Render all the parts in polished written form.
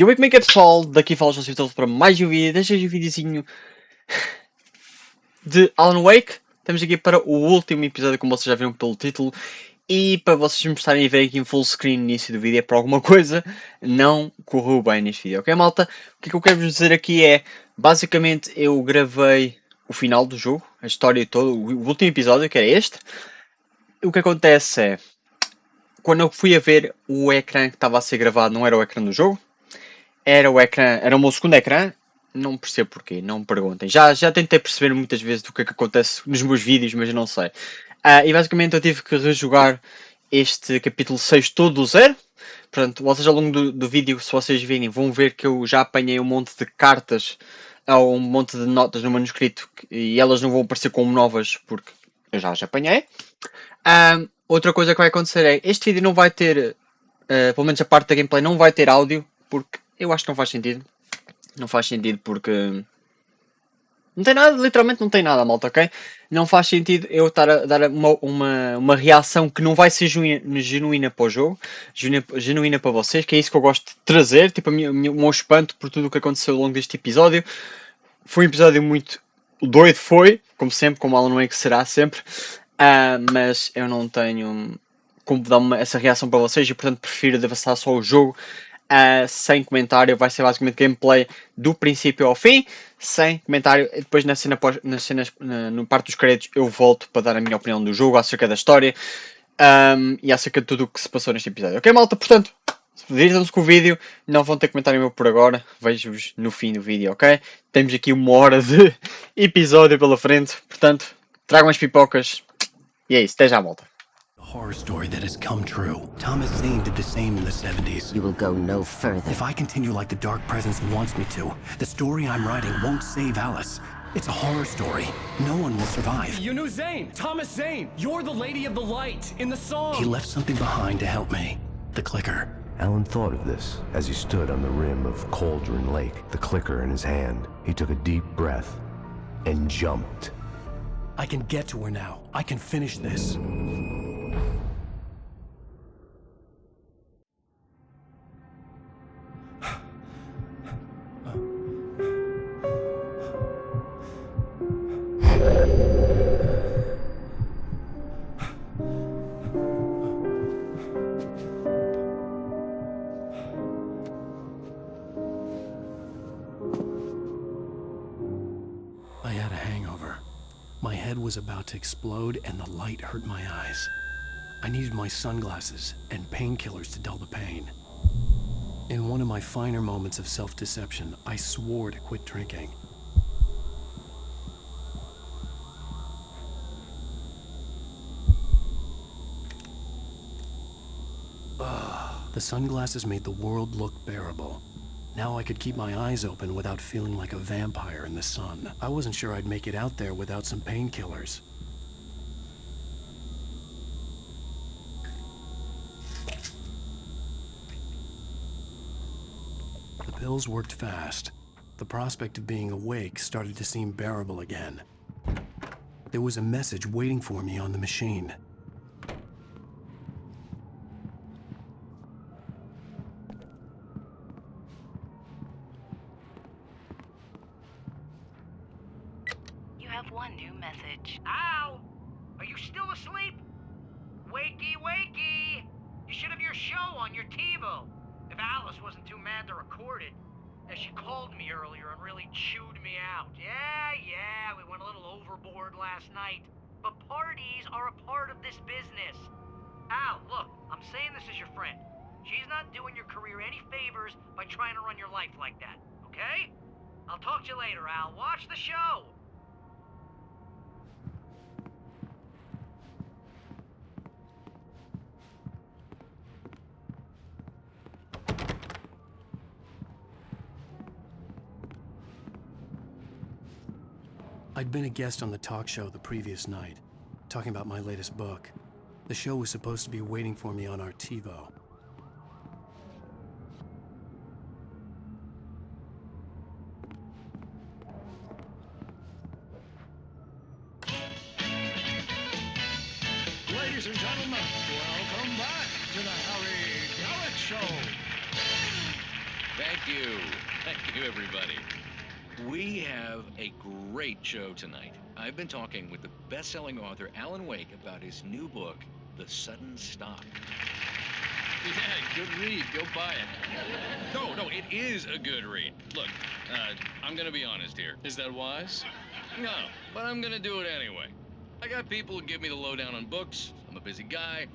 E oi, como é que é, pessoal? Daqui fala o João para mais um vídeo. Deixa um videozinho de Alan Wake. Estamos aqui para o último episódio, como vocês já viram pelo título. E para vocês me estarem a ver aqui em full screen no início do vídeo, é por alguma coisa não correu bem neste vídeo, ok, malta? O que é que eu quero vos dizer aqui é, basicamente, eu gravei o final do jogo, a história toda, o último episódio, que era este. O que acontece é, quando eu fui a ver o ecrã que estava a ser gravado, não era o ecrã do jogo. Era o ecrã, era o meu segundo ecrã. Não percebo porquê, não me perguntem. Já tentei perceber muitas vezes do que é que acontece nos meus vídeos, mas eu não sei. E basicamente eu tive que rejogar este capítulo 6 todo do zero. Portanto, vocês ao longo do vídeo, se vocês virem, vão ver que eu já apanhei um monte de cartas ou um monte de notas no manuscrito e elas não vão aparecer como novas porque eu já as apanhei. Outra coisa que vai acontecer é, este vídeo não vai ter, pelo menos a parte da gameplay não vai ter áudio, porque eu acho que não faz sentido. Não faz sentido porque não tem nada, literalmente não tem nada, malta, ok? Não faz sentido eu estar a dar uma reação que não vai ser genuína para o jogo, genuína para vocês, que é isso que eu gosto de trazer, tipo o meu espanto por tudo o que aconteceu ao longo deste episódio. Foi um episódio muito doido, foi, como sempre, como Alan Wake será sempre, mas eu não tenho como dar essa reação para vocês e portanto prefiro devassar só o jogo. Sem comentário, vai ser basicamente gameplay do princípio ao fim, sem comentário. Depois no parte dos créditos eu volto para dar a minha opinião do jogo, acerca da história e acerca de tudo o que se passou neste episódio. Ok, malta? Portanto, divirtam-se com o vídeo, não vão ter comentário meu por agora, vejo-vos no fim do vídeo, ok? Temos aqui 1 hora de episódio pela frente, portanto, tragam as pipocas e é isso, até já, malta. Horror story that has come true. Thomas Zane did the same in the 70s. You will go no further. If I continue like the Dark Presence wants me to, the story I'm writing won't save Alice. It's a horror story. No one will survive. You knew Zane! Thomas Zane! You're the Lady of the Light in the song! He left something behind to help me. The clicker. Alan thought of this as he stood on the rim of Cauldron Lake, the clicker in his hand. He took a deep breath and jumped. I can get to her now. I can finish this. I had a hangover. My head was about to explode and the light hurt my eyes. I needed my sunglasses and painkillers to dull the pain. In one of my finer moments of self-deception, I swore to quit drinking. The sunglasses made the world look bearable. Now I could keep my eyes open without feeling like a vampire in the sun. I wasn't sure I'd make it out there without some painkillers. The pills worked fast. The prospect of being awake started to seem bearable again. There was a message waiting for me on the machine. One new message. Al! Are you still asleep? Wakey, wakey! You should have your show on your TiVo. If Alice wasn't too mad to record it. As she called me earlier and really chewed me out. Yeah, we went a little overboard last night. But parties are a part of this business. Al, look, I'm saying this as your friend. She's not doing your career any favors by trying to run your life like that, okay? I'll talk to you later, Al. Watch the show! I'd been a guest on the talk show the previous night, talking about my latest book. The show was supposed to be waiting for me on our TiVo. Ladies and gentlemen, welcome back to the Harry Gallic Show. Thank you. Thank you, everybody. We have a great show tonight. I've been talking with the best-selling author Alan Wake about his new book, The Sudden Stop. Yeah, good read. Go buy it. No, it is a good read. Look, I'm gonna be honest here. Is that wise? No, but I'm gonna do it anyway. I got people who give me the lowdown on books. I'm a busy guy.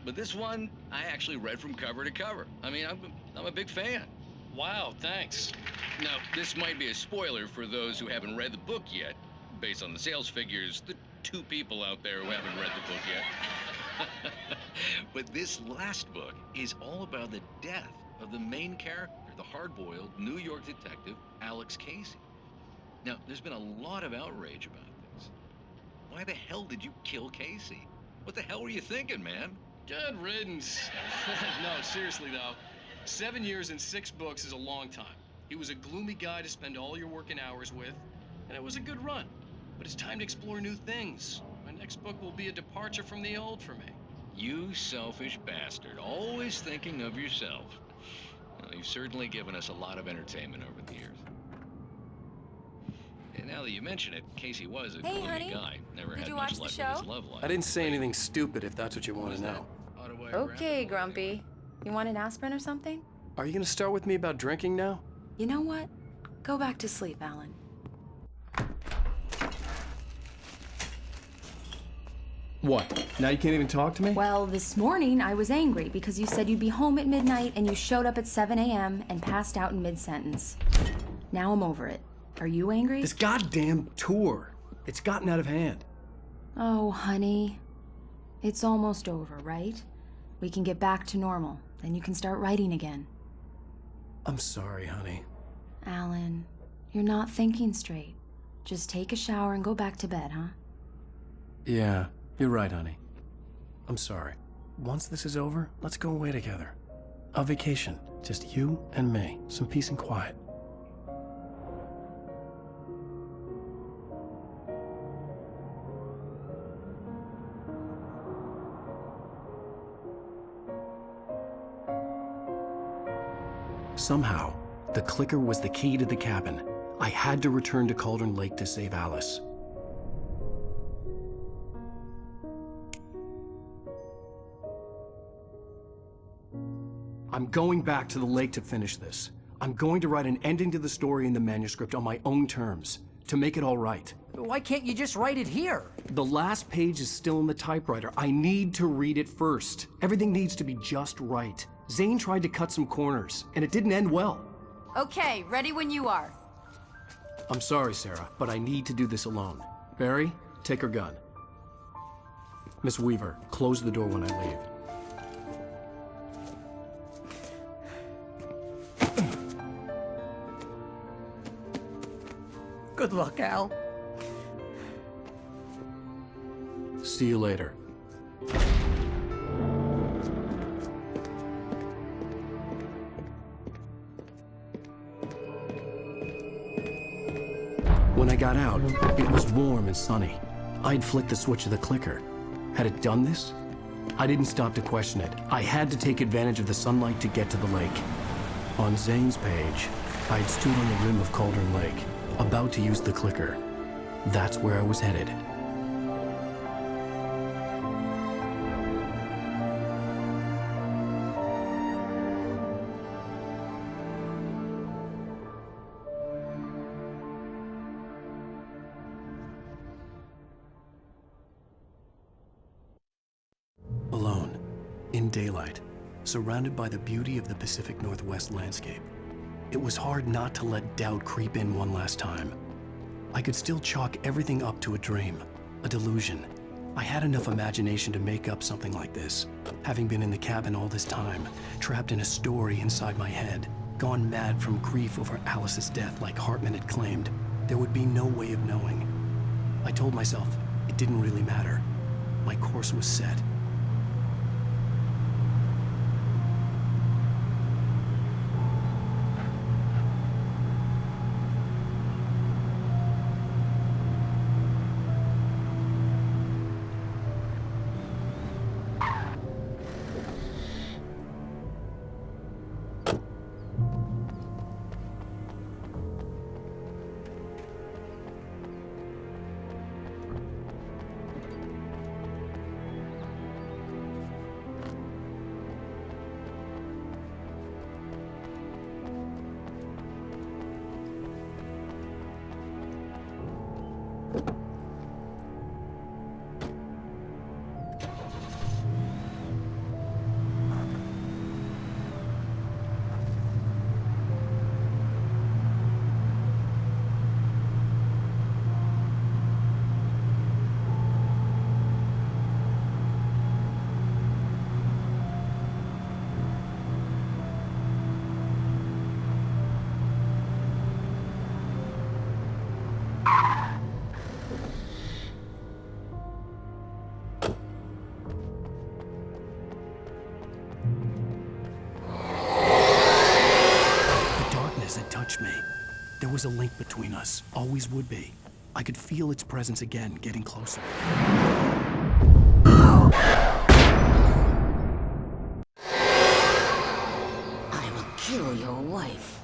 But this one, I actually read from cover to cover. I mean, I'm a big fan. Wow, thanks. Now, this might be a spoiler for those who haven't read the book yet. Based on the sales figures, the 2 people out there who haven't read the book yet. But this last book is all about the death of the main character, the hard-boiled New York detective, Alex Casey. Now, there's been a lot of outrage about this. Why the hell did you kill Casey? What the hell were you thinking, man? Good riddance. No, seriously though, 7 years and 6 books is a long time. He was a gloomy guy to spend all your working hours with, and it was a good run. But it's time to explore new things. My next book will be a departure from the old for me. You selfish bastard, always thinking of yourself. Well, you've certainly given us a lot of entertainment over the years. And now that you mention it, Casey was a gloomy honey. guy. Never Did had you much watch the luck with show? his love life. I didn't say anything stupid if that's what you want to know. Okay, Grumpy. You want an aspirin or something? Are you going to start with me about drinking now? You know what? Go back to sleep, Alan. What? Now you can't even talk to me? Well, this morning I was angry because you said you'd be home at midnight and you showed up at 7 a.m. and passed out in mid-sentence. Now I'm over it. Are you angry? This goddamn tour. It's gotten out of hand. Oh, honey. It's almost over, right? We can get back to normal. Then you can start writing again. I'm sorry, honey. Alan, you're not thinking straight. Just take a shower and go back to bed, huh? Yeah, you're right, honey. I'm sorry. Once this is over, let's go away together. A vacation. Just you and me. Some peace and quiet. Somehow, the clicker was the key to the cabin. I had to return to Cauldron Lake to save Alice. I'm going back to the lake to finish this. I'm going to write an ending to the story in the manuscript on my own terms, to make it all right. Why can't you just write it here? The last page is still in the typewriter. I need to read it first. Everything needs to be just right. Zane tried to cut some corners, and it didn't end well. Okay, ready when you are. I'm sorry, Sarah, but I need to do this alone. Barry, take her gun. Miss Weaver, close the door when I leave. Good luck, Al. See you later. When I got out, it was warm and sunny. I'd flicked the switch of the clicker. Had it done this? I didn't stop to question it. I had to take advantage of the sunlight to get to the lake. On Zane's page, I'd stood on the rim of Cauldron Lake, about to use the clicker. That's where I was headed. Alone, in daylight, surrounded by the beauty of the Pacific Northwest landscape, it was hard not to let doubt creep in one last time. I could still chalk everything up to a dream, a delusion. I had enough imagination to make up something like this, having been in the cabin all this time, trapped in a story inside my head, gone mad from grief over Alice's death like Hartman had claimed. There would be no way of knowing. I told myself it didn't really matter. My course was set. touched me. There was a link between us, always would be. I could feel its presence again, getting closer. I will kill your wife.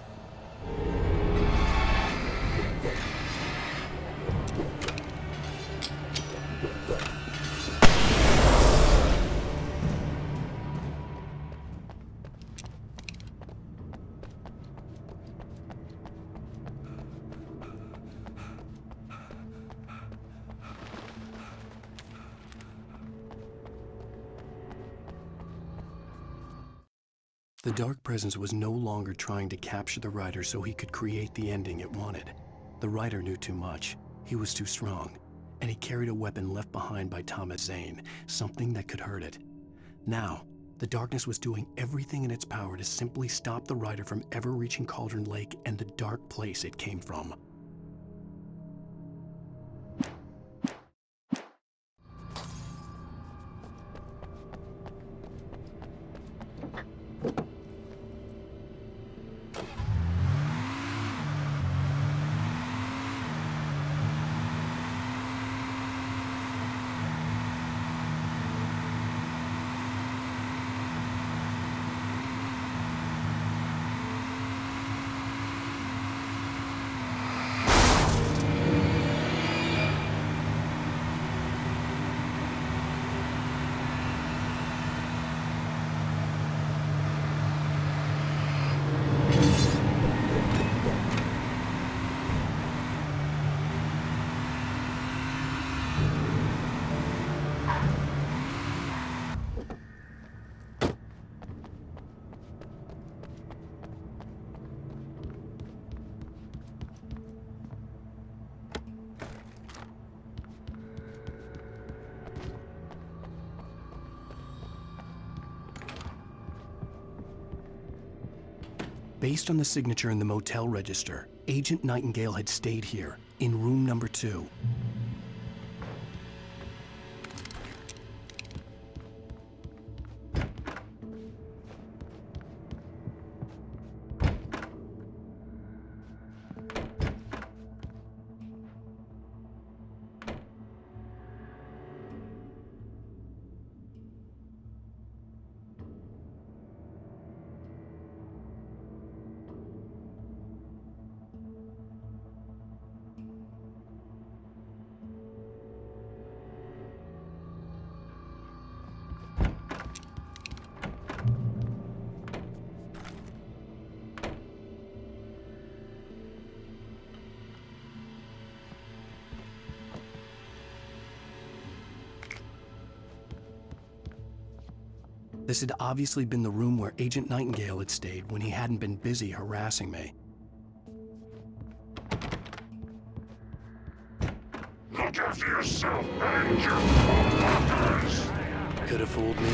The dark presence was no longer trying to capture the writer so he could create the ending it wanted. The writer knew too much. He was too strong. And he carried a weapon left behind by Thomas Zane, something that could hurt it. Now, the darkness was doing everything in its power to simply stop the writer from ever reaching Cauldron Lake and the dark place it came from. Based on the signature in the motel register, Agent Nightingale had stayed here, in room number 2. This had obviously been the room where Agent Nightingale had stayed when he hadn't been busy harassing me. Look after yourself and your co-workers! Could have fooled me.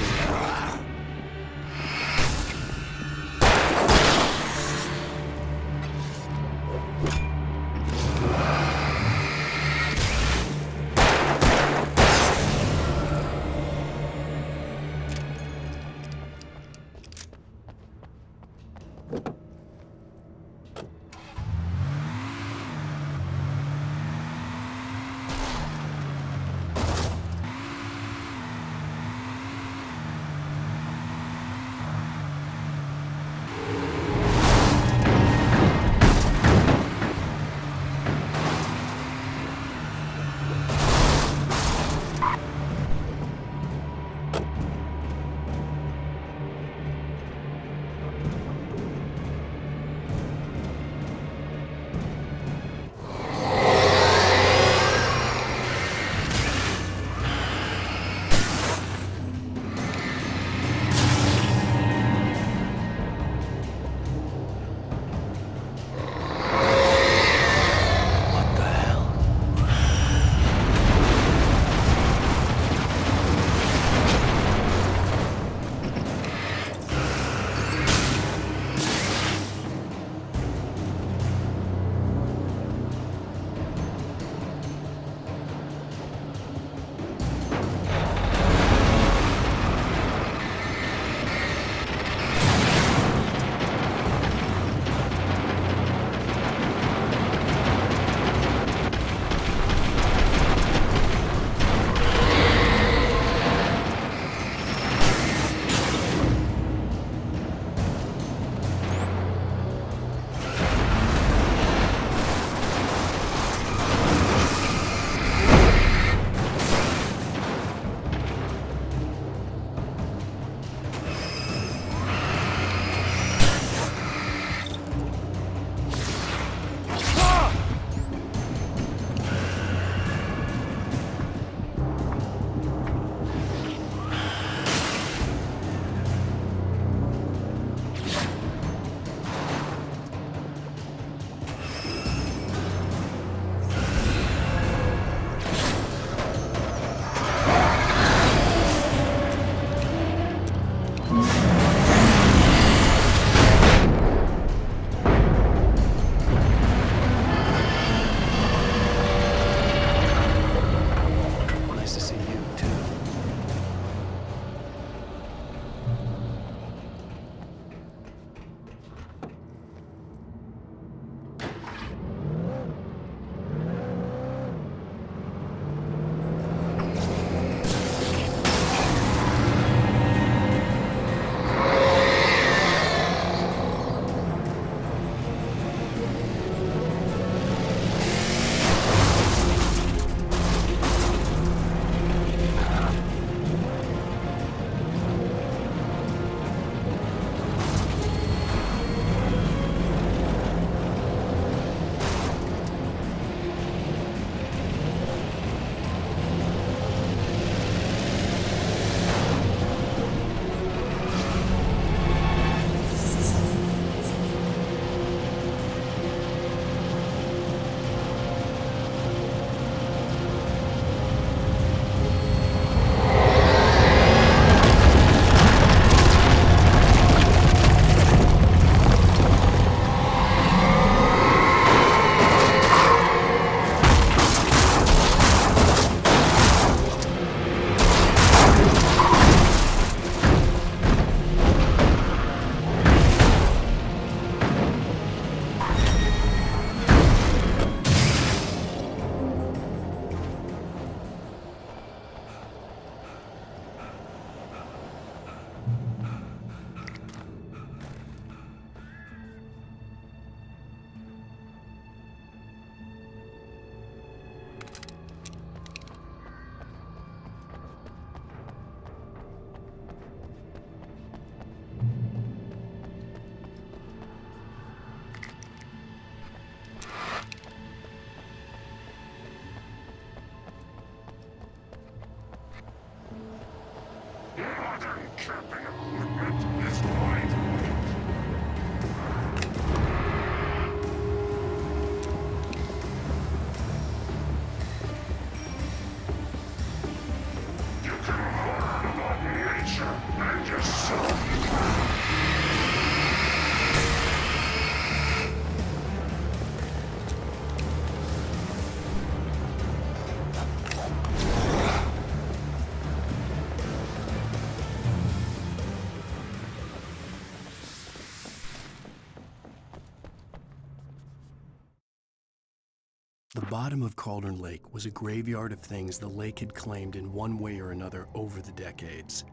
The bottom of Cauldron Lake was a graveyard of things the lake had claimed in one way or another over the decades.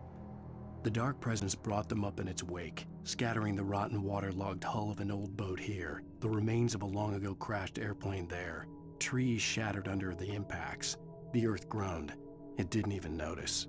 The dark presence brought them up in its wake, scattering the rotten waterlogged hull of an old boat here, the remains of a long-ago crashed airplane there, trees shattered under the impacts. The earth groaned. It didn't even notice.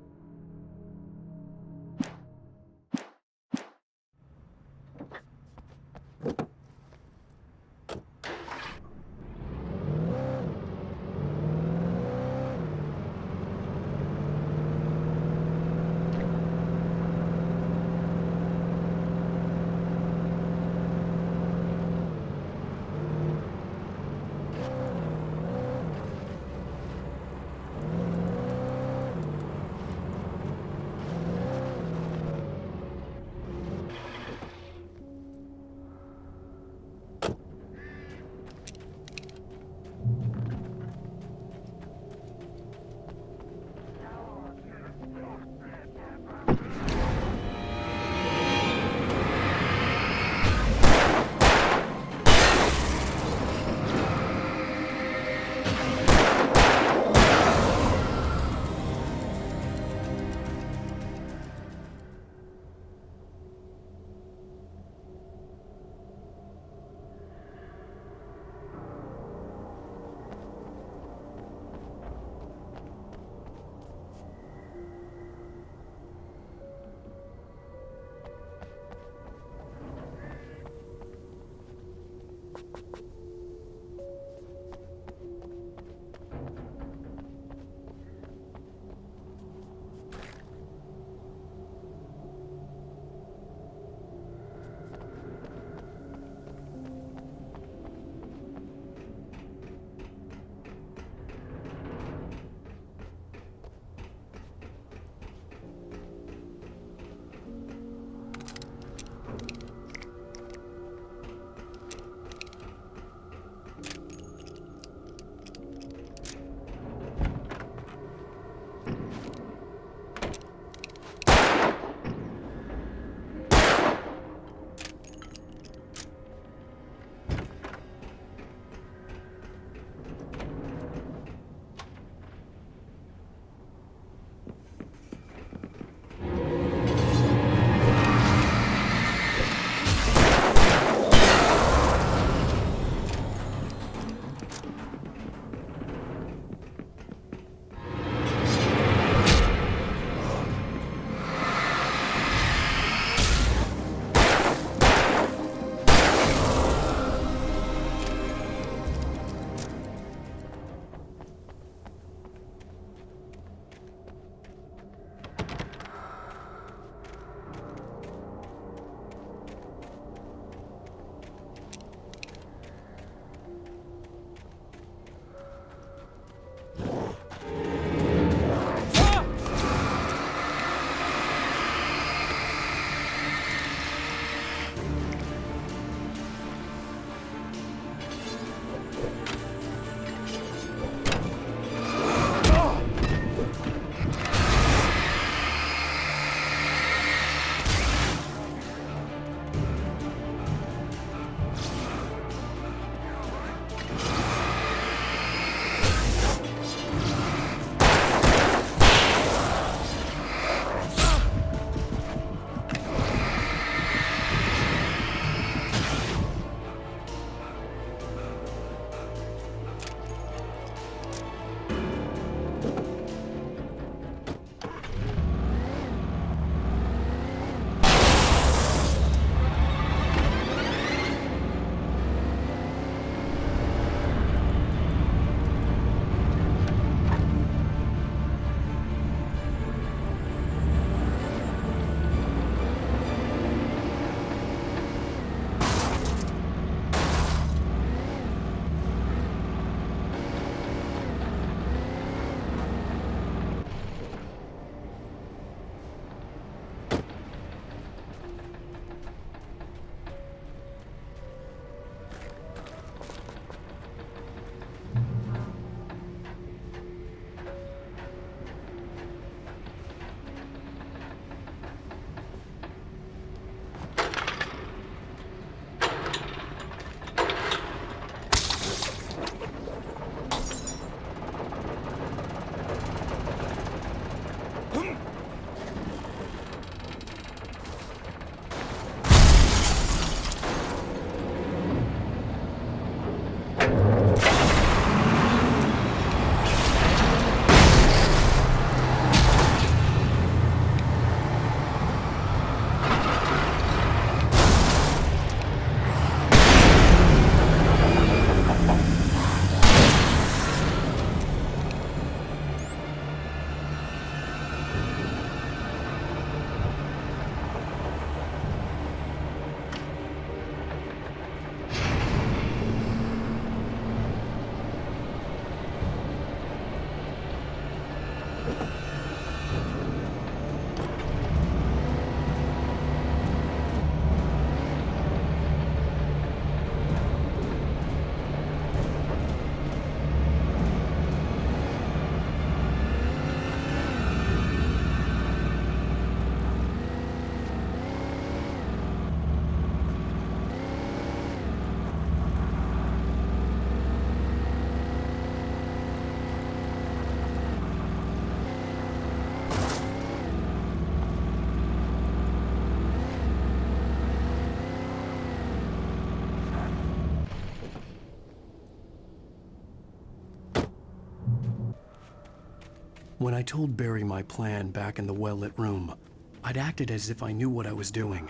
When I told Barry my plan back in the well-lit room, I'd acted as if I knew what I was doing.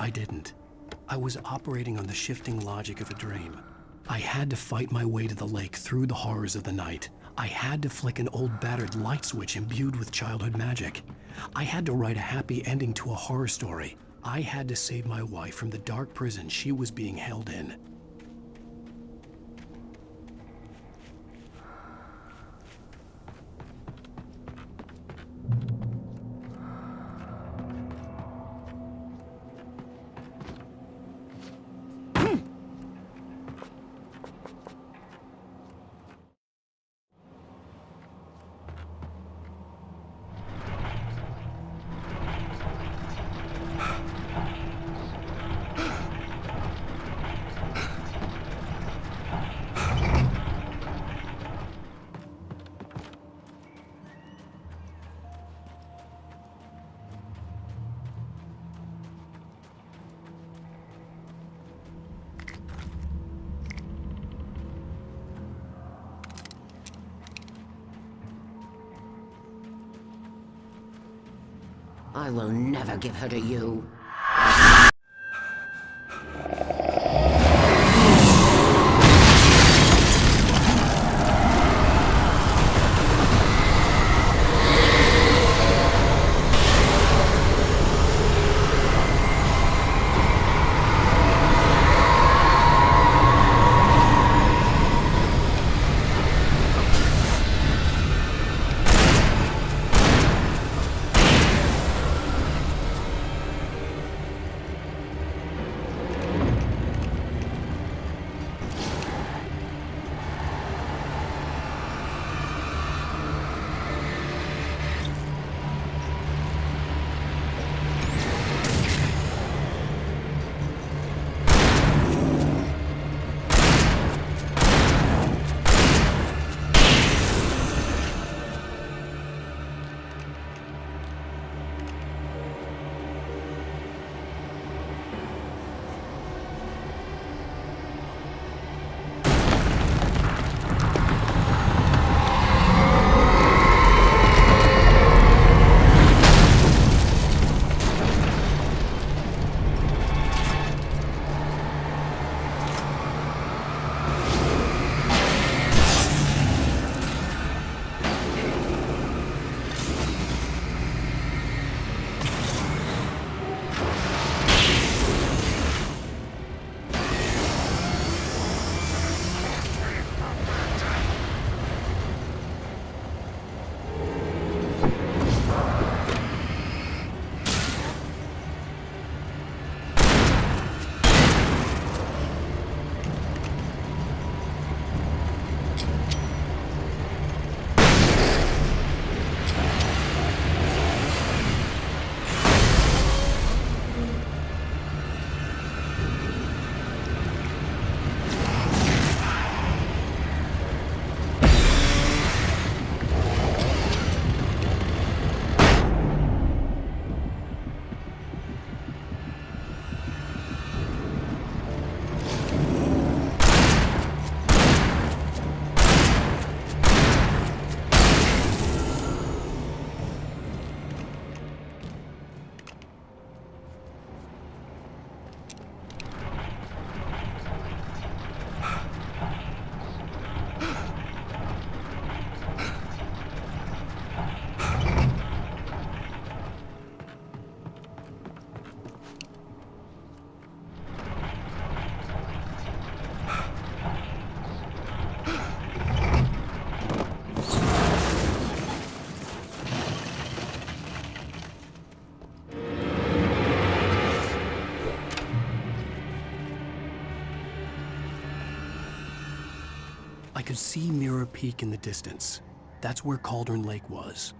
I didn't. I was operating on the shifting logic of a dream. I had to fight my way to the lake through the horrors of the night. I had to flick an old battered light switch imbued with childhood magic. I had to write a happy ending to a horror story. I had to save my wife from the dark prison she was being held in. I will never give her to you. I could see Mirror Peak in the distance. That's where Cauldron Lake was.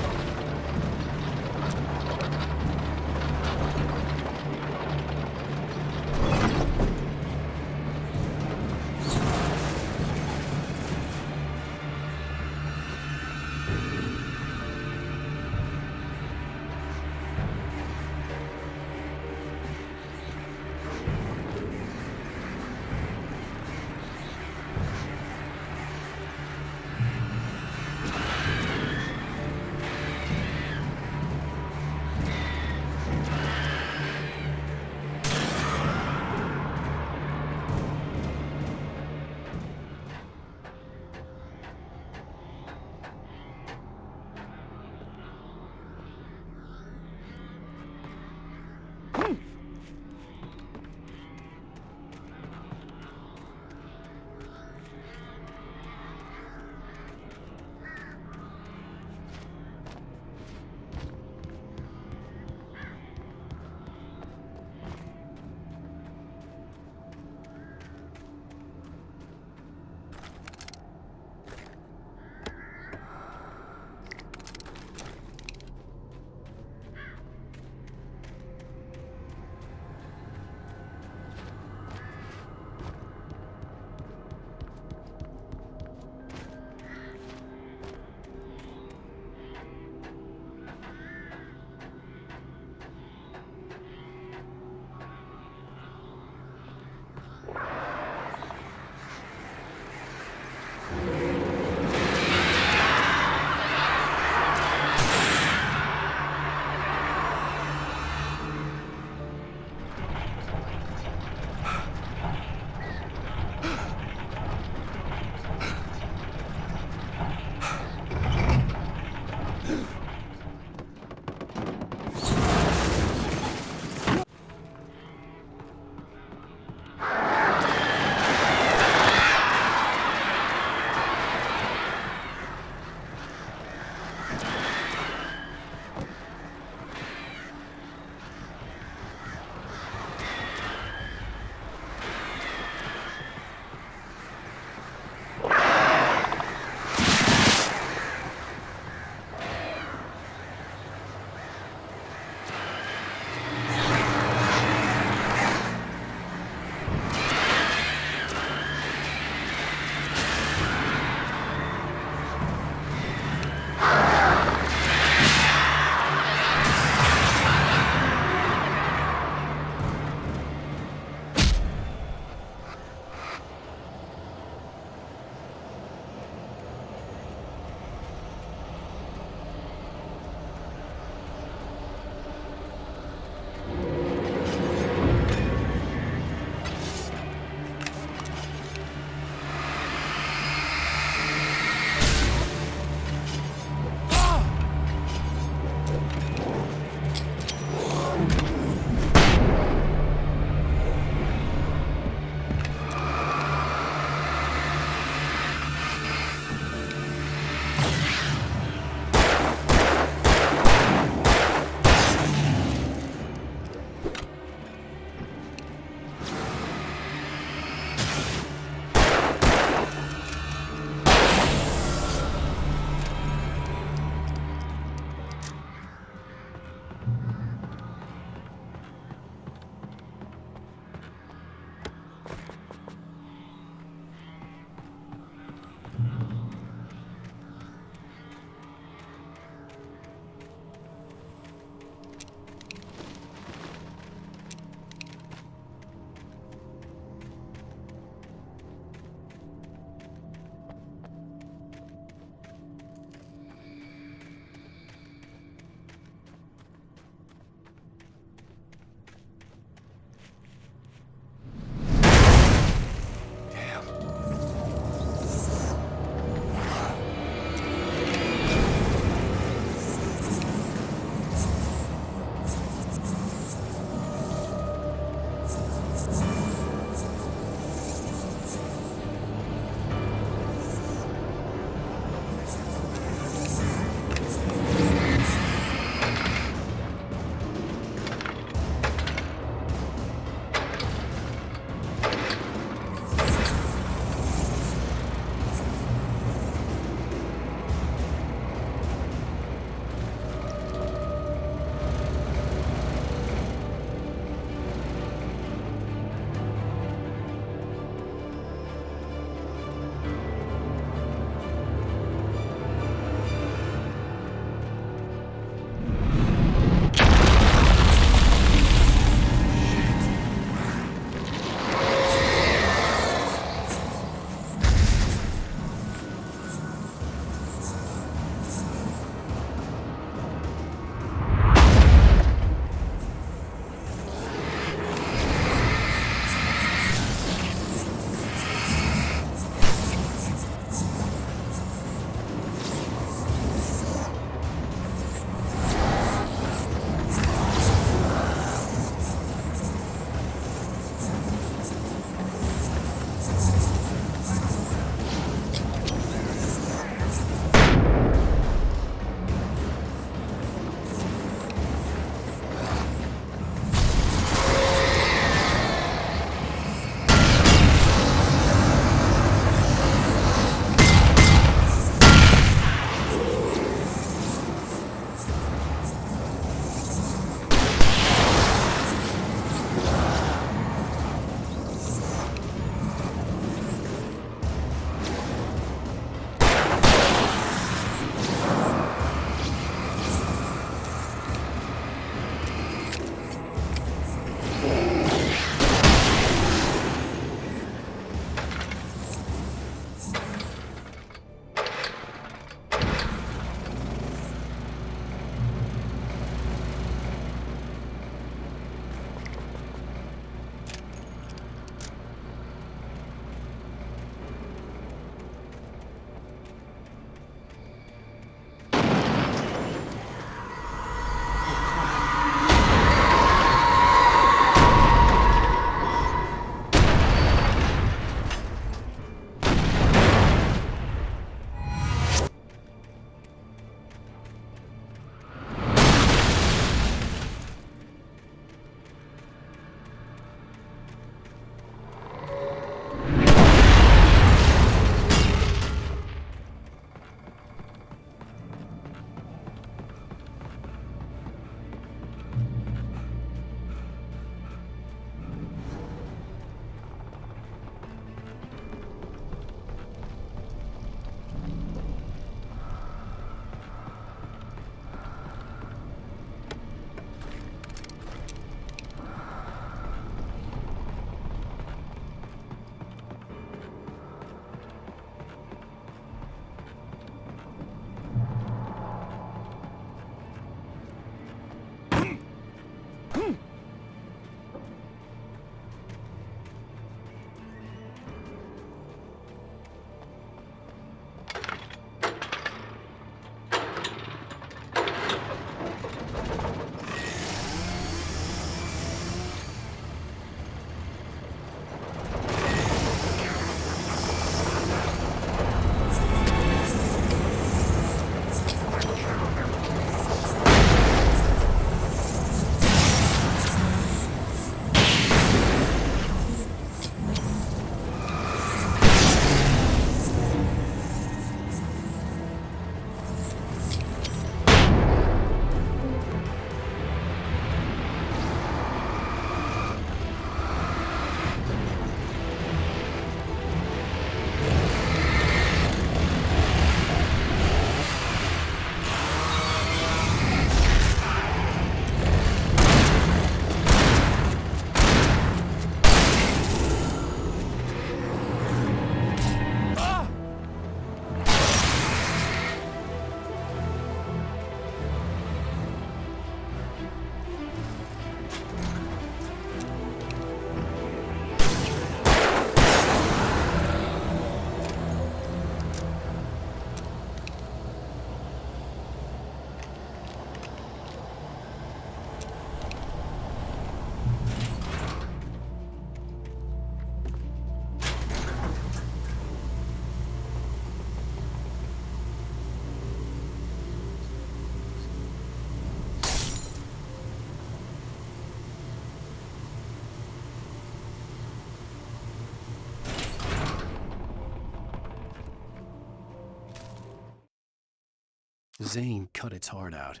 Zane cut its heart out,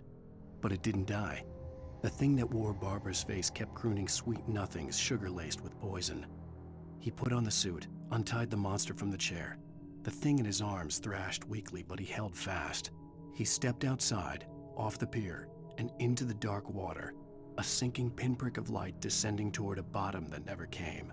but it didn't die. The thing that wore Barbara's face kept crooning sweet nothings sugar-laced with poison. He put on the suit, untied the monster from the chair. The thing in his arms thrashed weakly, but he held fast. He stepped outside, off the pier, and into the dark water, a sinking pinprick of light descending toward a bottom that never came.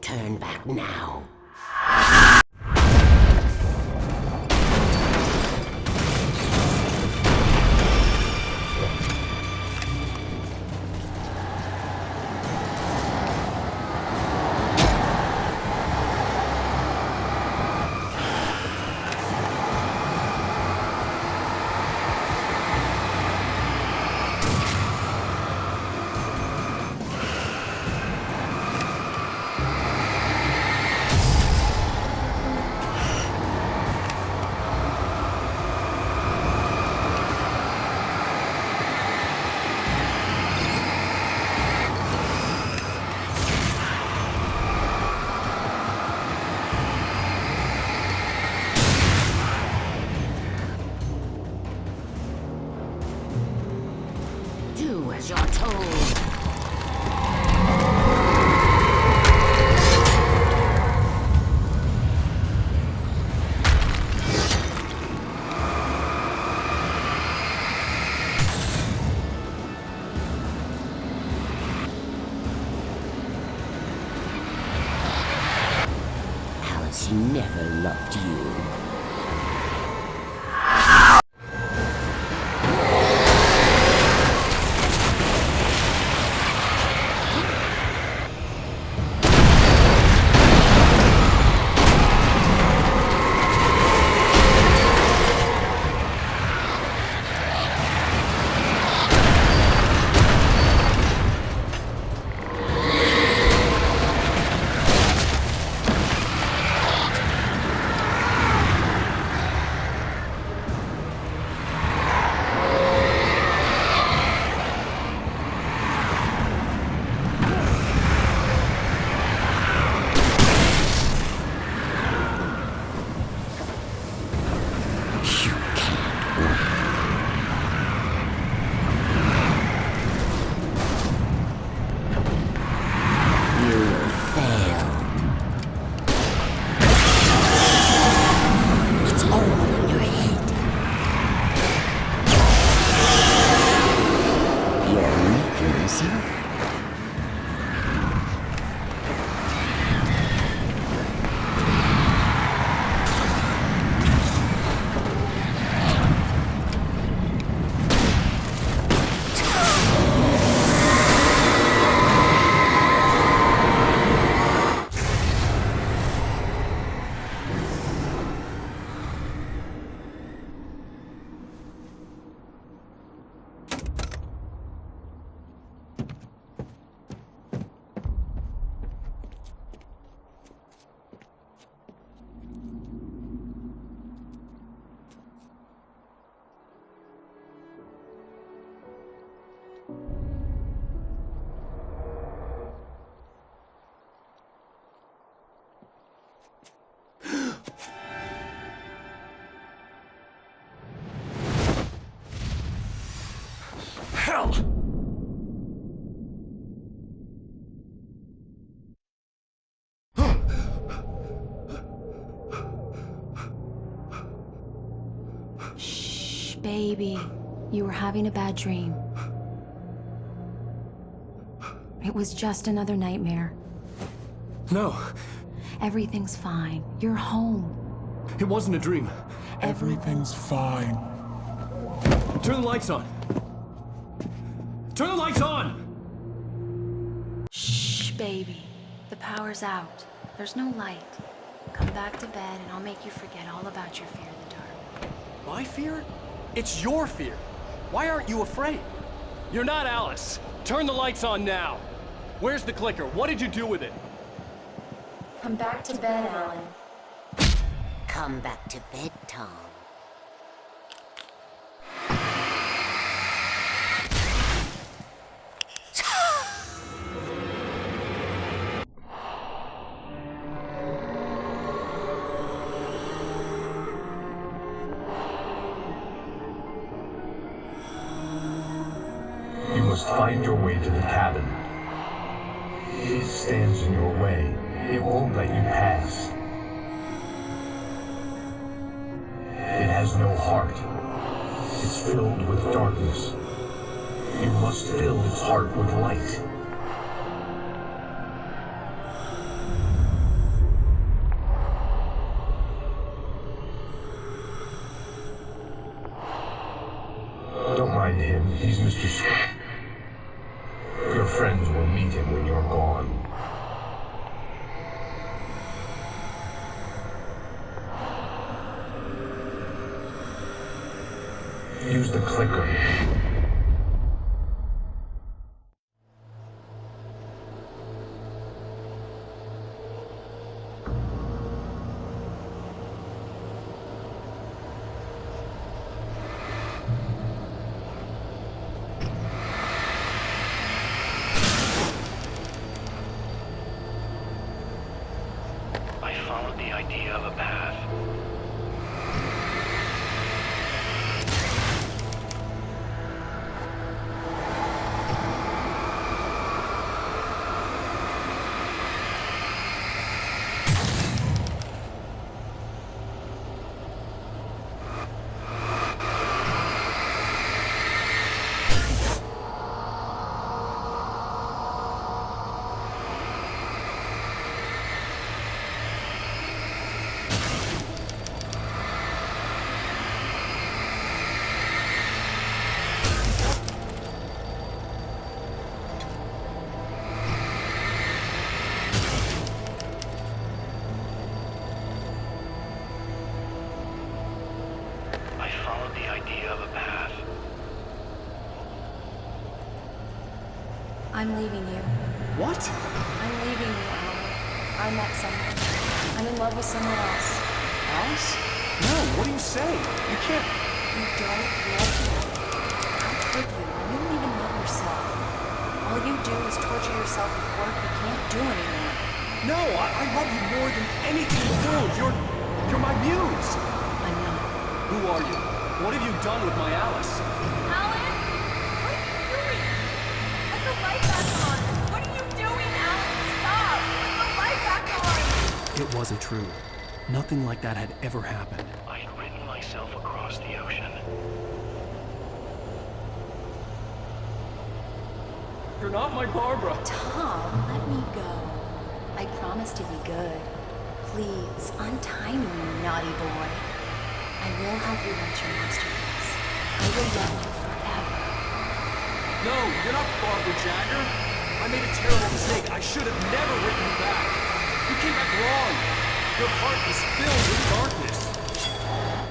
Turn back now. Do as you're told. Alice never loved you. Hell! Shh, baby. You were having a bad dream. It was just another nightmare. No, Everything's fine. You're home. it wasn't a dream. Everything's fine. Turn the lights on. Turn the lights on! Shh, baby. The power's out. There's no light. Come back to bed and I'll make you forget all about your fear of the dark. My fear? It's your fear. Why aren't you afraid? You're not Alice. Turn the lights on now. Where's the clicker? What did you do with it? Come back to bed, Alan. Come back to bed, Tom. Find your way to the cabin. It stands in your way. It won't let you pass. It has no heart. It's filled with darkness. You must fill its heart with light. Don't mind him. He's Mr. Scott. Your friends will meet him when you're gone. Use the clicker. I followed the idea of a path. I followed the idea of a path. I'm leaving you. What? I'm leaving you, Alan. I met someone. I'm in love with someone else. Alice? No, what do you say? You can't... You don't love me. How could you? You don't even love yourself. All you do is torture yourself with work you can't do anymore. No, I love you more than anything in the world. You're my muse. I'm not. Who are you? What have you done with my Alice? Alan? What are you doing? Put the light back on! What are you doing, Alan? Stop! Put the light back on! It wasn't true. Nothing like that had ever happened. I had written myself across the ocean. You're not my Barbara. Tom, let me go. I promise to be good. Please, untie me, you naughty boy. I will help you write your masterpiece. I will love you forever. No, you're not Barbara Jagger. I made a terrible mistake. I should have never written you back. You came back wrong. Your heart is filled with darkness.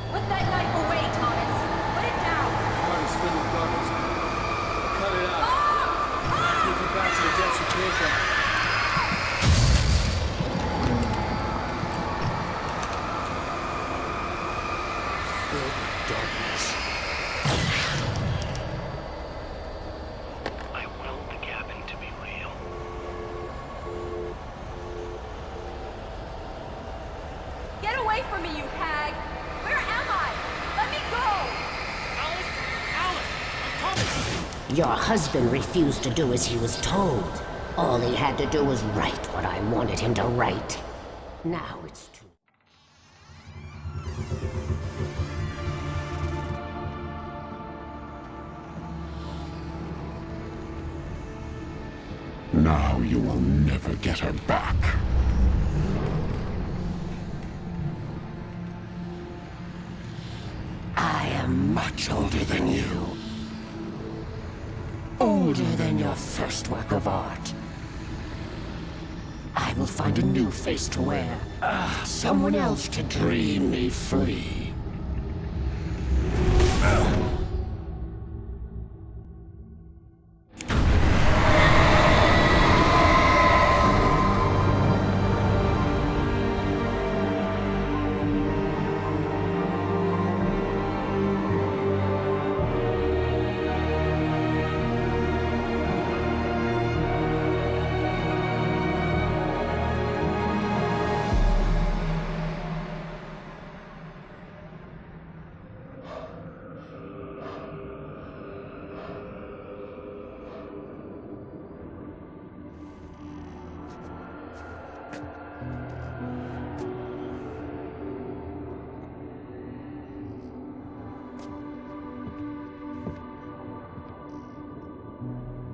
Put that knife away, Thomas! Put it down! Heart is filled with darkness. Cut it out. Take you back to the depths you came from. Filled with darkness. I willed the cabin to be real. Get away from me, you hag! Where am I? Let me go! Alice, I'm coming! Your husband refused to do as he was told. All he had to do was write what I wanted him to write. Now it's too... Now you will never get her back. I am much older than you. Older than your first work of art. I will find a new face to wear. Someone else to dream me free.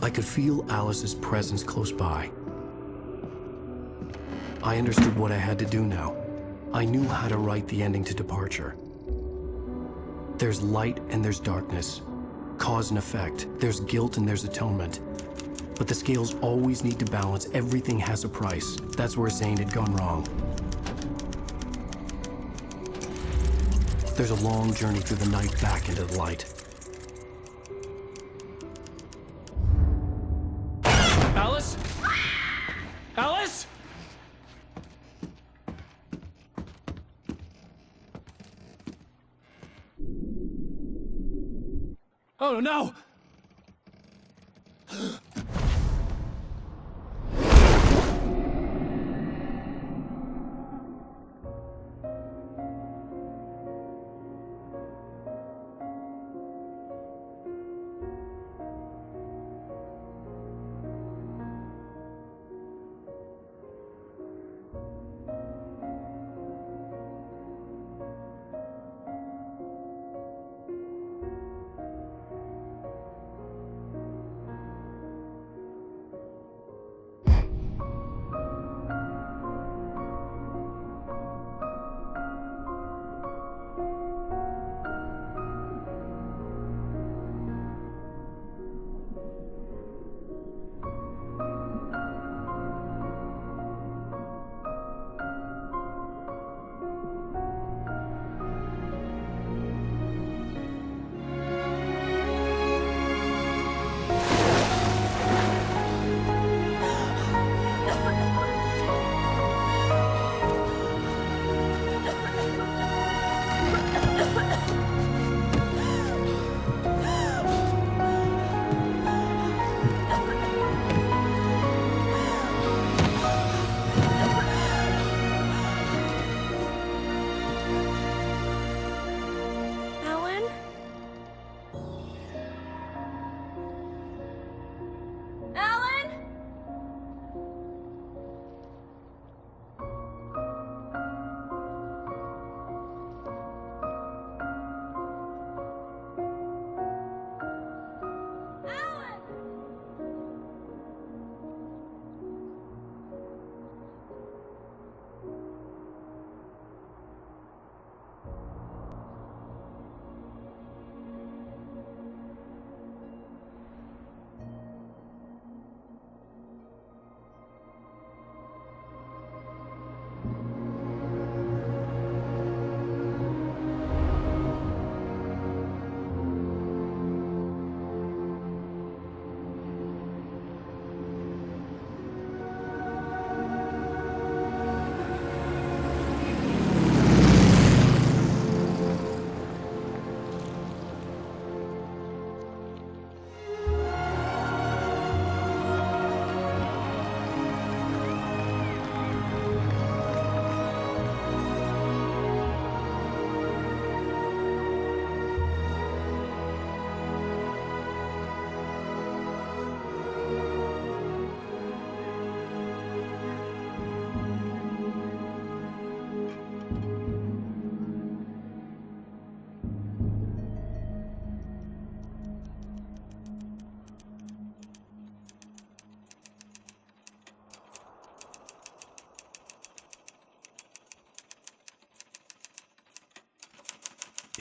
I could feel Alice's presence close by. I understood what I had to do now. I knew how to write the ending to Departure. There's light and there's darkness. Cause and effect. There's guilt and there's atonement. But the scales always need to balance. Everything has a price. That's where Zane had gone wrong. There's a long journey through the night back into the light. Alice? Alice? Oh no!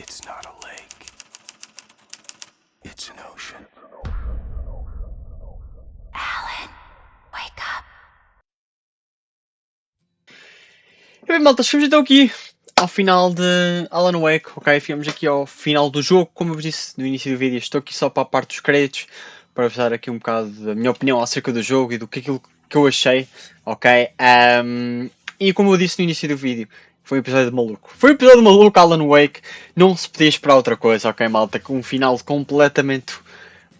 It's not a lake. It's an ocean. Alan, wake up. E bem, malta, chegamos então aqui ao final de Alan Wake, ok? Ficamos aqui ao final do jogo, como eu vos disse no início do vídeo, estou aqui só para a parte dos créditos, para vos dar aqui um bocado da minha opinião acerca do jogo e do que aquilo que eu achei, ok? E como eu disse no início do vídeo, foi um episódio de maluco. Foi um episódio de maluco, Alan Wake, não se podia esperar outra coisa, ok, malta? Com um final completamente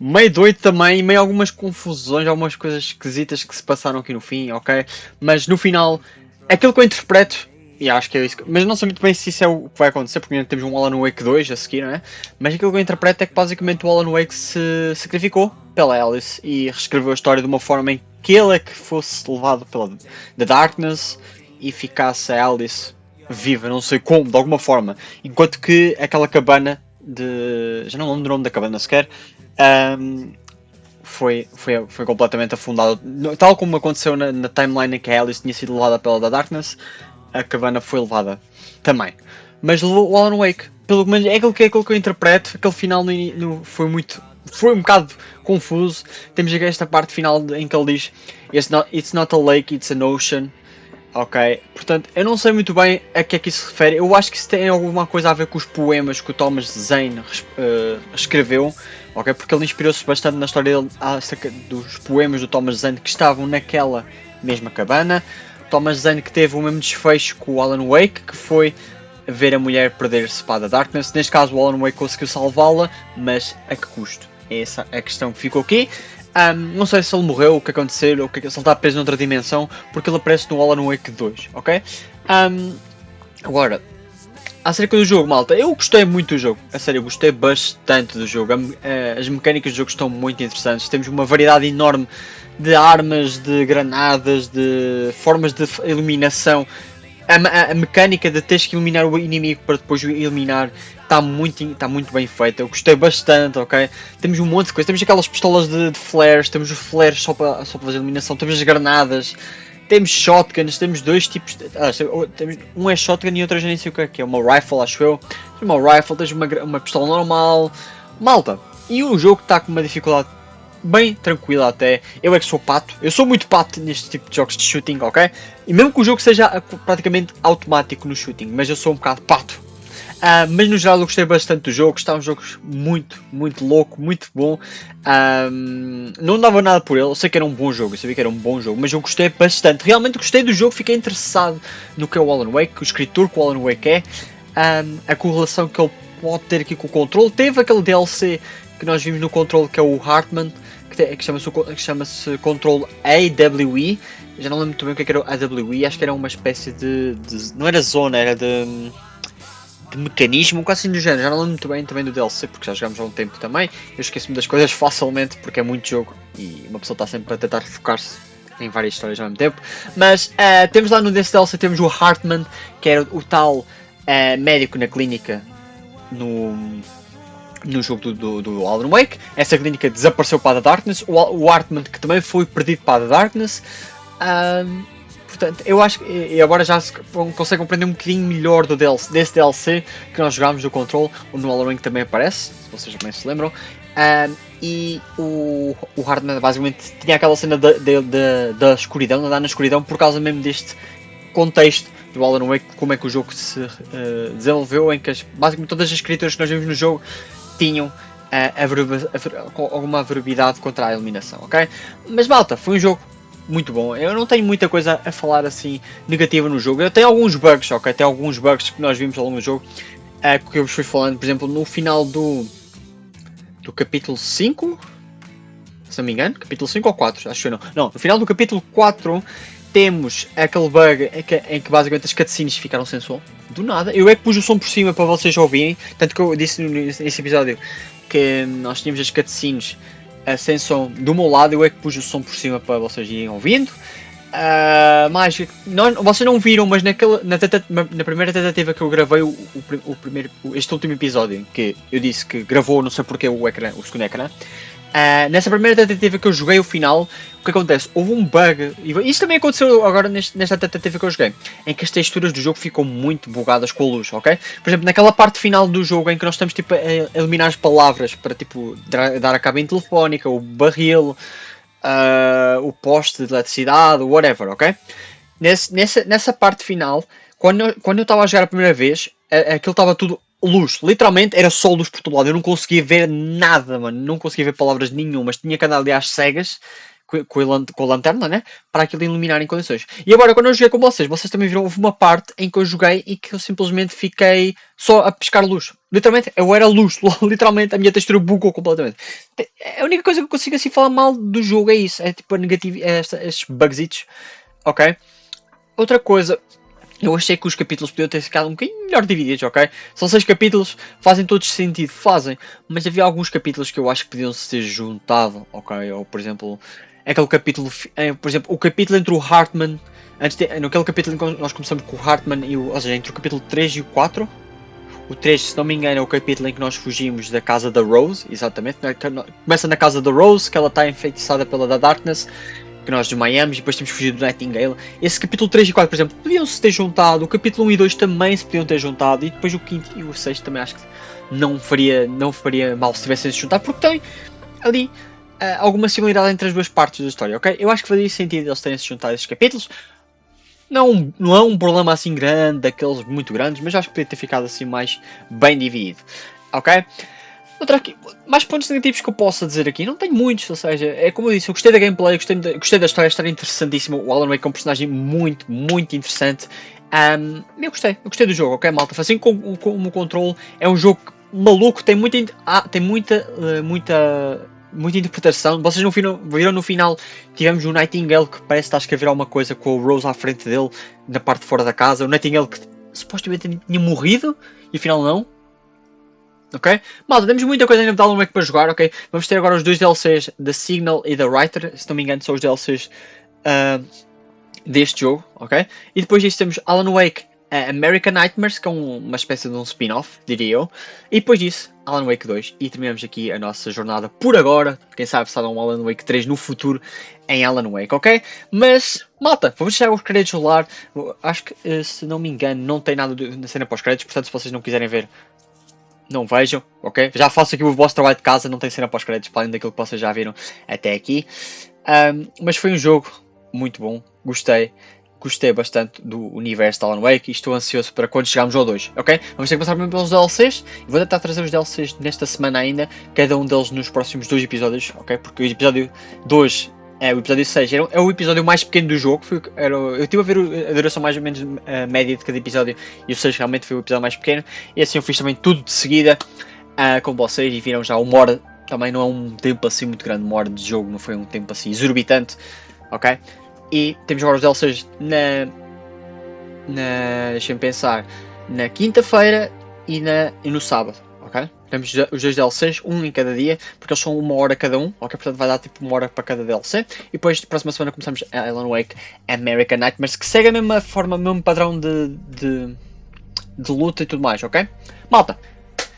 meio doido também, meio algumas confusões, algumas coisas esquisitas que se passaram aqui no fim, ok? Mas no final, aquilo que eu interpreto, e acho que é isso, mas não sei muito bem se isso é o que vai acontecer, porque ainda temos um Alan Wake 2 a seguir, não é? Mas aquilo que eu interpreto é que basicamente o Alan Wake se sacrificou pela Alice e reescreveu a história de uma forma em que ele é que fosse levado pela The Darkness e ficasse a Alice viva, não sei como, de alguma forma. Enquanto que aquela cabana de... já não lembro do nome da cabana sequer. foi completamente afundado. Tal como aconteceu na timeline em que a Alice tinha sido levada pela da Darkness, a cabana foi levada também. Mas levou o Alan Wake, pelo menos é aquilo que eu interpreto. Aquele final foi um bocado confuso. Temos aqui esta parte final em que ele diz It's not a lake, it's an ocean. Ok, portanto, eu não sei muito bem a que é que isso se refere. Eu acho que isso tem alguma coisa a ver com os poemas que o Thomas Zane escreveu, ok? Porque ele inspirou-se bastante na história dele acerca dos poemas do Thomas Zane que estavam naquela mesma cabana. Thomas Zane que teve o mesmo desfecho com o Alan Wake, que foi ver a mulher perder-se para a Darkness. Neste caso o Alan Wake conseguiu salvá-la, mas a que custo? Essa é a questão que ficou aqui. Não sei se ele morreu, o que aconteceu, ou se ele está preso noutra dimensão, porque ele aparece no Alan Wake 2, ok? Agora, acerca do jogo, malta, eu gostei muito do jogo, a sério, eu gostei bastante do jogo. As mecânicas do jogo estão muito interessantes, temos uma variedade enorme de armas, de granadas, de formas de eliminação. A mecânica de teres que eliminar o inimigo para depois o eliminar está muito bem feita. Eu gostei bastante, ok? Temos um monte de coisas. Temos aquelas pistolas de flares, temos os flares só para fazer eliminação, temos as granadas, temos shotguns, temos dois tipos de... um é shotgun e outro já nem sei o que é. Uma rifle, acho eu. Tens uma rifle, tens uma pistola normal. Malta, e o jogo está com uma dificuldade bem tranquila até. Eu é que sou pato, eu sou muito pato neste tipo de jogos de shooting, ok? E mesmo que o jogo seja praticamente automático no shooting, mas eu sou um bocado pato. Mas no geral eu gostei bastante do jogo, está um jogo muito louco, muito bom. Não dava nada por ele, eu sei que era um bom jogo, eu sabia que era um bom jogo, mas eu gostei bastante, realmente gostei do jogo, fiquei interessado no que é o Alan Wake, o escritor que o Alan Wake é, a correlação que ele pode ter aqui com o controle. Teve aquele DLC que nós vimos no controle que é o Hartman, que chama-se Control AWE. Já não lembro muito bem o que era o AWE, acho que era uma espécie de não era zona, era de mecanismo, quase assim do género. Já não lembro muito bem também do DLC, porque já jogámos há um tempo também. Eu esqueço-me das coisas facilmente, porque é muito jogo e uma pessoa está sempre a tentar focar-se em várias histórias ao mesmo tempo. Mas temos lá no DLC, temos o Hartman, que era o tal médico na clínica no jogo do Alan Wake. Essa clínica desapareceu para a Darkness. O Hartman que também foi perdido para a Darkness. Portanto, eu acho que e agora já se consegue compreender um bocadinho melhor desse DLC que nós jogámos do Control, onde no Alan Wake também aparece, se vocês também se lembram. E o Hartman basicamente tinha aquela cena da escuridão, de andar na escuridão, por causa mesmo deste contexto do Alan Wake, como é que o jogo se desenvolveu, em que basicamente todas as criaturas que nós vimos no jogo tinham alguma veracidade contra a eliminação, ok? Mas malta, foi um jogo muito bom. Eu não tenho muita coisa a falar assim negativa no jogo. Eu tenho alguns bugs, ok? Tem alguns bugs que nós vimos ao longo do jogo, que eu vos fui falando, por exemplo, no final do capítulo 5, se não me engano, capítulo 5 ou 4, acho que não. Não, no final do capítulo 4 temos aquele bug em que basicamente as cutscenes ficaram sem som, do nada. Eu é que pus o som por cima para vocês ouvirem, tanto que eu disse nesse episódio que nós tínhamos as cutscenes sem som do meu lado, eu é que pus o som por cima para vocês irem ouvindo. Mas vocês não viram, mas na primeira tentativa que eu gravei este último episódio, que eu disse que gravou, não sei porque o segundo ecrã. Nessa primeira tentativa que eu joguei o final, o que acontece? Houve um bug, e isto também aconteceu agora nesta tentativa que eu joguei, em que as texturas do jogo ficam muito bugadas com a luz, ok? Por exemplo, naquela parte final do jogo em que nós estamos tipo, a eliminar as palavras para tipo, dar a cabine telefónica, o barril, o poste de eletricidade, whatever, ok? Nessa parte final, quando eu estava a jogar a primeira vez, aquilo estava tudo luz, literalmente era só luz por todo lado, eu não conseguia ver nada, mano, não conseguia ver palavras nenhumas, tinha que andar ali às cegas com a lanterna, né, para aquilo iluminar em condições. E agora quando eu joguei com vocês também viram, houve uma parte em que eu joguei e que eu simplesmente fiquei só a piscar luz, literalmente, eu era luz, literalmente a minha textura bugou completamente. A única coisa que eu consigo assim falar mal do jogo é isso, é tipo a negativa, estes bugsitos, ok? Outra coisa, eu achei que os capítulos podiam ter ficado um bocadinho melhor divididos, ok? São 6 capítulos, fazem todos sentido, fazem. Mas havia alguns capítulos que eu acho que podiam ser juntado, ok? Ou, por exemplo, aquele capítulo... Por exemplo, o capítulo entre o Hartman... Naquele capítulo em que nós começamos com o Hartman, ou seja, entre o capítulo 3 e o 4... O 3, se não me engano, é o capítulo em que nós fugimos da casa da Rose, exatamente. Começa na casa da Rose, que ela está enfeitiçada pela da Darkness, que nós desmaiamos, e depois temos fugido do Nightingale. Esse capítulo 3 e 4, por exemplo, podiam-se ter juntado. O capítulo 1 e 2 também se podiam ter juntado. E depois o 5 e o 6 também acho que não faria mal se tivessem se juntado, porque tem ali alguma similaridade entre as duas partes da história, ok? Eu acho que faria sentido eles terem se juntado esses capítulos. Não é um problema assim grande, daqueles muito grandes, mas acho que podia ter ficado assim mais bem dividido, ok? Mais pontos negativos que eu possa dizer aqui, não tenho muitos, ou seja, é como eu disse, eu gostei da gameplay, gostei da história, a história é interessantíssima, o Alan Wake é um personagem muito, muito interessante, eu gostei do jogo, ok malta, assim como o Control, é um jogo maluco, tem muita interpretação. Vocês viram no final, tivemos o Nightingale que parece estar a escrever alguma coisa com o Rose à frente dele, na parte de fora da casa, o Nightingale que supostamente tinha morrido, e afinal não. Ok? Malta, temos muita coisa ainda de Alan Wake para jogar, ok? Vamos ter agora os dois DLCs da Signal e da Writer, se não me engano são os DLCs deste jogo, ok? E depois disso temos Alan Wake American Nightmares, que é uma espécie de um spin-off, diria eu. E depois disso, Alan Wake 2. E terminamos aqui a nossa jornada por agora. Quem sabe se há um Alan Wake 3 no futuro em Alan Wake, ok? Mas, malta, vamos deixar os créditos rolar. Acho que, se não me engano, não tem nada na cena pós-créditos. Portanto, se vocês não quiserem ver, não vejam, ok? Já faço aqui o vosso trabalho de casa, não tem cena pós-créditos, para além daquilo que vocês já viram até aqui. Mas foi um jogo muito bom, gostei bastante do universo de Alan Wake e estou ansioso para quando chegarmos ao 2, ok? Vamos ter que passar primeiro pelos DLCs e vou tentar trazer os DLCs nesta semana ainda, cada um deles nos próximos 2 episódios, ok? Porque o episódio 2 o episódio 6 é o episódio mais pequeno do jogo. Eu estive a ver a duração mais ou menos média de cada episódio e o 6 realmente foi o episódio mais pequeno. E assim eu fiz também tudo de seguida com vocês e viram já 1 hora. Também não é um tempo assim muito grande, 1 hora de jogo, não foi um tempo assim exorbitante, ok? E temos agora os DLCs deixem-me pensar, na quinta-feira e no sábado, ok? Temos os 2 DLCs, um em cada dia, porque eles são 1 hora cada um, ok? Portanto vai dar tipo 1 hora para cada DLC. E depois, na próxima semana, começamos a Alan Wake American Nightmares, que segue a mesma forma, o mesmo padrão de luta e tudo mais, ok? Malta,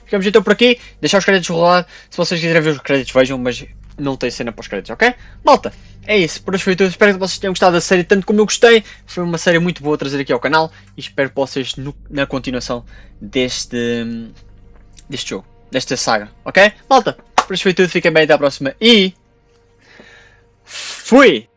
ficamos então por aqui, deixar os créditos rolar. Se vocês quiserem ver os créditos, vejam, mas não tem cena para os créditos, ok? Malta, é isso, por hoje foi tudo. Espero que vocês tenham gostado da série tanto como eu gostei. Foi uma série muito boa a trazer aqui ao canal e espero que vocês na continuação deste jogo, desta saga, ok? Malta, por hoje foi tudo, fiquem bem, até à próxima e fui!